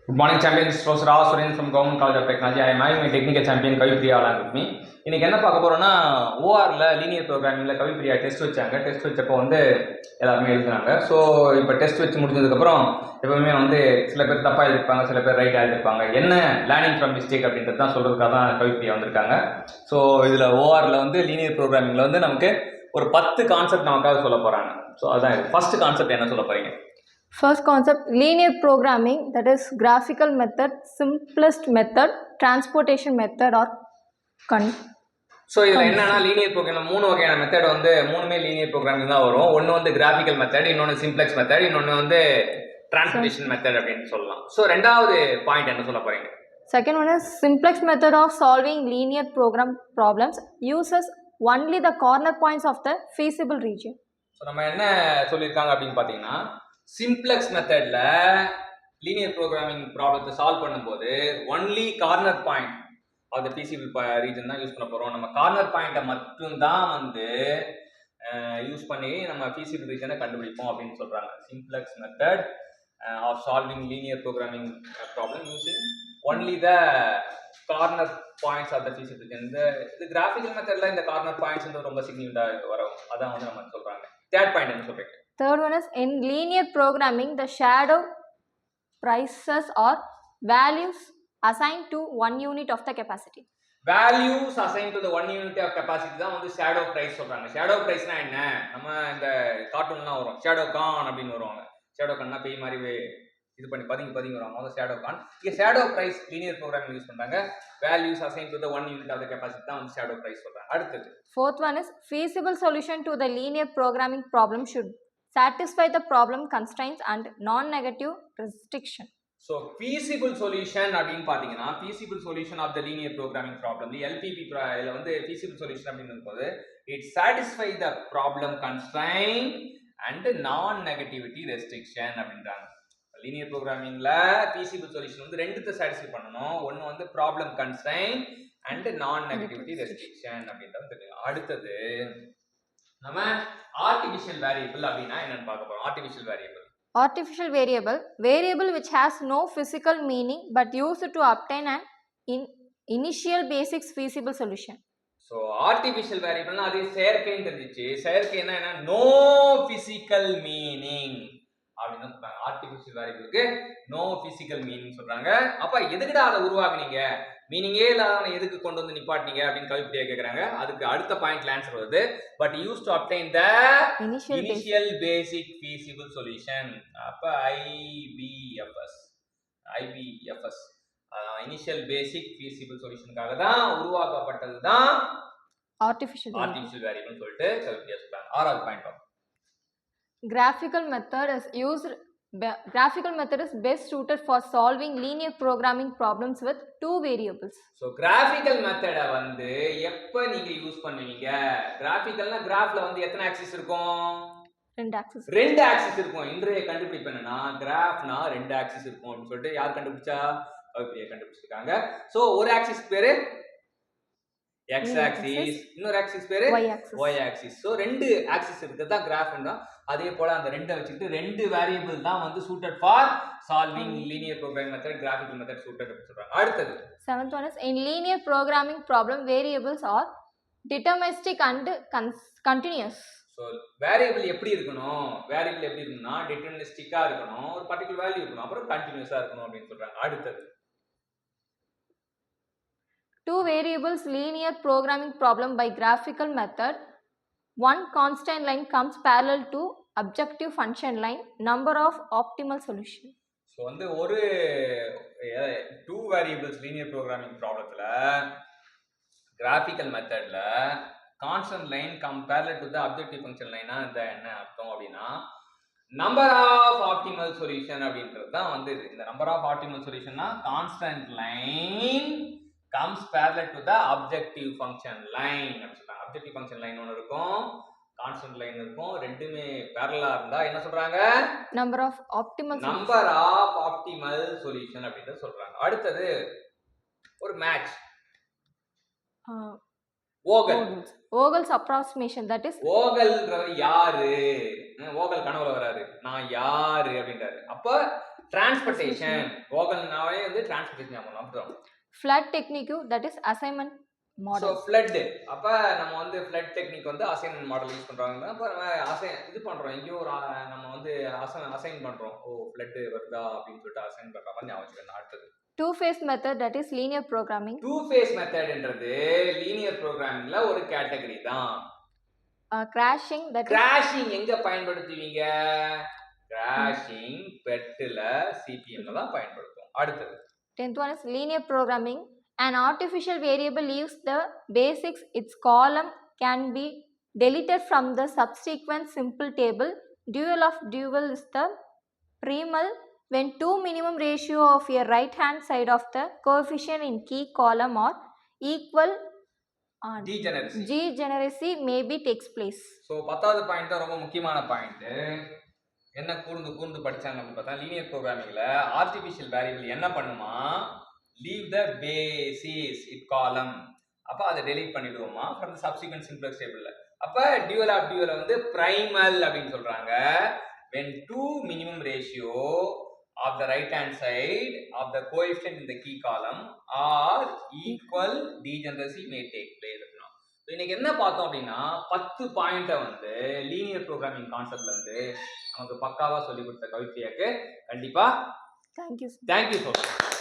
Good morning, champions. Professor R. Suren from Government College of Technology. I am having my technical champion Kavipriya along with me. இன்னைக்கு என்ன பார்க்க போறோம்னா ஓஆர்ல linear ப்ரோக்ராமிங்ல Kavipriya test வச்சாங்க. Test வச்சப்போ எல்லாருமே எழுதுனாங்க. So இப்போ test வச்சு முடிஞ்சதுக்கப்புறம் எப்பவுமே சில பேர் தப்பாக எழுதிருப்பாங்க, சில பேர் ரைட்டாக எழுதிருப்பாங்க. என்ன லேர்னிங் ஃப்ரம் மிஸ்டேக் அப்படின்றது தான் சொல்றதுக்காக தான் கவிப்பிரியா வந்திருக்காங்க. ஸோ இதில் ஓஆர்ல லீனியர் ப்ரோக்ராமிங்ல நமக்கு ஒரு 10 கான்செப்ட் நமக்காக சொல்ல போறாங்க. ஸோ அதான் இது ஃபர்ஸ்ட் கான்செப்ட் என்ன சொல்ல போறீங்க? First concept, linear programming, that is graphical method, simplest method, transportation method or so இதில் என்னன்னா லீனியர் ப்ரோக்ராம் 3 வகையான மெத்தட் மூணுமே லீனியர் ப்ரோக்ராமிங் தான் வரும். ஒன்று கிராஃபிக்கல் மெத்தட், இன்னொன்று சிம்ப்ளெக்ஸ் மெத்தட், இன்னொன்று டிரான்ஸ்மிஷன் மெத்தட் அப்படின்னு சொல்லலாம். ஸோ ரெண்டாவது பாயிண்ட் என்ன சொல்ல போறீங்க? Second one is simplex method of solving linear program problems uses only the corner points of the feasible region. So நம்ம என்ன சொல்லியிருக்காங்க அப்படின்னு பார்த்தீங்கன்னா, சிம்ப்ளெக்ஸ் மெத்தட்ல லீனியர் ப்ரோக்ராமிங் ப்ராப்ளத்தை சால்வ் பண்ணும்போது only corner point of the feasible region தான் use பண்ண போகிறோம். நம்ம கார்னர் பாயிண்ட்டை மட்டும்தான் யூஸ் பண்ணி நம்ம ஃபீசிபிள் ரீஜனை கண்டுபிடிப்போம் அப்படின்னு சொல்கிறாங்க. Simplex method of solving linear programming problem using only the corner points of the feasible region. இது கிராஃபிக்கல் மெத்தடில் இந்த கார்னர் பாயிண்ட்ஸ் ரொம்ப சிக்னிஃபிகண்டாக வரும். அதான் நம்ம சொல்கிறாங்க. தேர்ட் பாயிண்ட் என்ன சொல்கிறீங்க? Third one is in linear programming, the shadow prices or values assigned to one unit of the capacity. Values assigned to the one unit of capacity தான் shadow price சொல்றாங்க. shadow priceனா என்ன? நம்ம இந்த கார்ட்டூன்லாம் வரும், shadow Khan அப்படின்னு வருவாங்க. shadow கான்னா பேய் மாதிரி இது பண்ணி பதுங்கி வருவாங்க. அது shadow கான். இங்க shadow price linear programming use பண்றாங்க. values assigned to the one unit of the capacity தான் shadow price சொல்றாங்க. அடுத்து fourth one is feasible solution to the linear programming problem should satisfy the problem constraints and non-negative restriction. So feasible solution அப்படினு பாத்தீங்கன்னா feasible solution of the linear programming problem LPP இதுல feasible solution அப்படினும் போது it satisfy the problem constraint and non-negativity restriction அப்படின்றாங்க. linear programmingல feasible solution ரெண்டுத்தை satisfy பண்ணனும். ஒன்னு problem constraint and non-negativity restriction அப்படின்றது தெரியும். அடுத்தது நம்ம artificial variable அப்படினா என்னன்னு பார்க்க போறோம். artificial variable which has no physical meaning but used to obtain an initial basics feasible solution. So artificial variable na adhe செயற்கைன்னு தெரிஞ்சிச்சு. செயற்கைன்னா என்ன? no physical meaning அப்படினு சொல்றாங்க. artificial variableக்கு no physical meaning சொல்றாங்க. அப்ப எதுக்குடா அத உருவாக்குனீங்க? மீனிங்கே இல்லாத எதுக்கு கொண்டு வந்து நிப்பாட்டினீங்க அப்படின்னு கவிப்பிரியா கேக்குறாங்க. அதுக்கு அடுத்த பாயிண்ட்ல ஆன்சர் வருது. But use to obtain the initial basic feasible solution. அப்ப IBFS initial basic feasible solutionக்காக தான் உருவாக்கப்பட்டது தான் artificial variable சொல்லிட்டு கவிப்பிரியா சொல்றாங்க. ஆறாவது point graphical method is best suited for solving linear programming problems with two variables. So graphical method எப்ப நீங்க use பண்ணுவீங்க? கிராஃபிக்கல்னா கிராஃப்ல எத்தனை ஆக்சிஸ் இருக்கும்? ரெண்டு ஆக்சிஸ் இருக்கும். இன்றைய கண்டுபிடிப்பு என்னன்னா கிராஃப்னா ரெண்டு ஆக்சிஸ் இருக்கும் அப்படின்னு சொல்லிட்டு யார் கண்டுபிடிச்சா? கண்டுபிடிச்சிருக்காங்க. சோ ஒரு ஆக்சிஸ் பேரு x ஆக்சிஸ், இன்னொரு ஆக்சிஸ் பேரு y ஆக்சிஸ். சோ ரெண்டு ஆக்சிஸ் இருக்குதா கிராஃப்னா. அதே போல அந்த ரெண்டை வச்சிட்டு ரெண்டு வேரியபிள் தான் suited for solving linear programming method, graphical method suited அப்படி சொல்றாங்க. அடுத்தது seventh one is in linear programming problem variables are deterministic and continuous. So variable எப்படி இருக்கணும்? டிட்டர்மினிஸ்டிக்கா இருக்கணும், ஒரு பர்టిక్యులர் வேல்யூ இருக்கணும், அப்புறம் கண்டினியூஸா இருக்கணும் அப்படி சொல்றாங்க. அடுத்தது two variables linear programming problem by graphical method. One constant line comes parallel to objective function line, number of optimal solution. So ஒரு two variables linear programming problemல graphical methodல constant line come parallel to the objective function line என்ன அர்த்தம் அப்படினா number of optimal solution அப்படின்றது தான் இந்த number of optimal solutionனா constant line comes parallel to the objective function line அப்படி சொல்றாங்க. objective function line ஒன்னு இருக்கும், constant line இருக்கும். ரெண்டுமே parallel இருந்தா என்ன சொல்றாங்க? number of optimal solution அப்படினு சொல்றாங்க. அடுத்தது ஒரு match Vogel's approximation, that is Vogelன்றவர் யாரு? Vogel கனவுல வராரு, நான் யாரு அப்படின்றாரு. அப்ப டிரான்ஸ்போர்ட்டேஷன் வோகல்னாவே வந்து டிரான்ஸ்போர்ட்டேஷன் ஞாபகம் அப்படிதான். Flood technique, that is assignment so model. Flood அப்போ நம்ம வந்து ஃப்ளட் டெக்னிக் வந்து அசைன்மெண்ட் மாடல் யூஸ் பண்ணுறாங்க. அப்போ நம்ம இது பண்ணுறோம், எங்கேயோ ஒரு நம்ம வந்து அசைன் பண்ணுறோம். ஓ ஃப்ளட் வருதா அப்படின்னு சொல்லிட்டு அசைன் பண்ணுற மாதிரி ஞாபகம் வச்சுக்கணும். அடுத்தது Two-phase method, that is linear programming. Two phase மெத்தட்ன்றது லீனியர் ப்ரோக்ராமிங்ல ஒரு கேட்டகரி தான். Crashing, that is கிராஷிங் எங்க பயன்படுத்துவீங்க? கிராஷிங் பெட்டில் சிபிஎம்ல தான் பயன்படுத்தும். அடுத்தது 10th one is linear programming. An artificial variable leaves the basics, its column can be deleted from the subsequent simple table. Dual of dual is the primal when two minimum ratio of a right hand side of the coefficient in key column are equal. Degeneracy. Degeneracy maybe takes place. So 10வது point தான் ரொம்ப முக்கியமான point. என்ன கூர்ந்து படிச்சாங்க அப்படின்னு பார்த்தா linear ப்ரோக்ராமிங்ல artificial variable என்ன பண்ணுமா, leave the basis it column. அப்போ அதை டெலீட் பண்ணிடுவோமா ஃப்ரம் த சப்சிக்வெண்ட் சிம்ப்ளெக்ஸ் டேபிள்ல. அப்போ டியூவல் ஆஃப் டியூவலை வந்து பிரைமல் அப்படின்னு சொல்றாங்க. when two minimum ratio of the right hand side of the coefficient in the key column are equal, degeneracy may take place. இன்னைக்கு என்ன பார்த்தோம் அப்படின்னா 10 பாயிண்ட்டை வந்து லீனியர் ப்ரோக்ராமிங் கான்செப்ட்ல இருந்து நமக்கு பக்காவா சொல்லி கொடுத்த கவித்ரியாக்கு கண்டிப்பா Thank you. Thank you so much.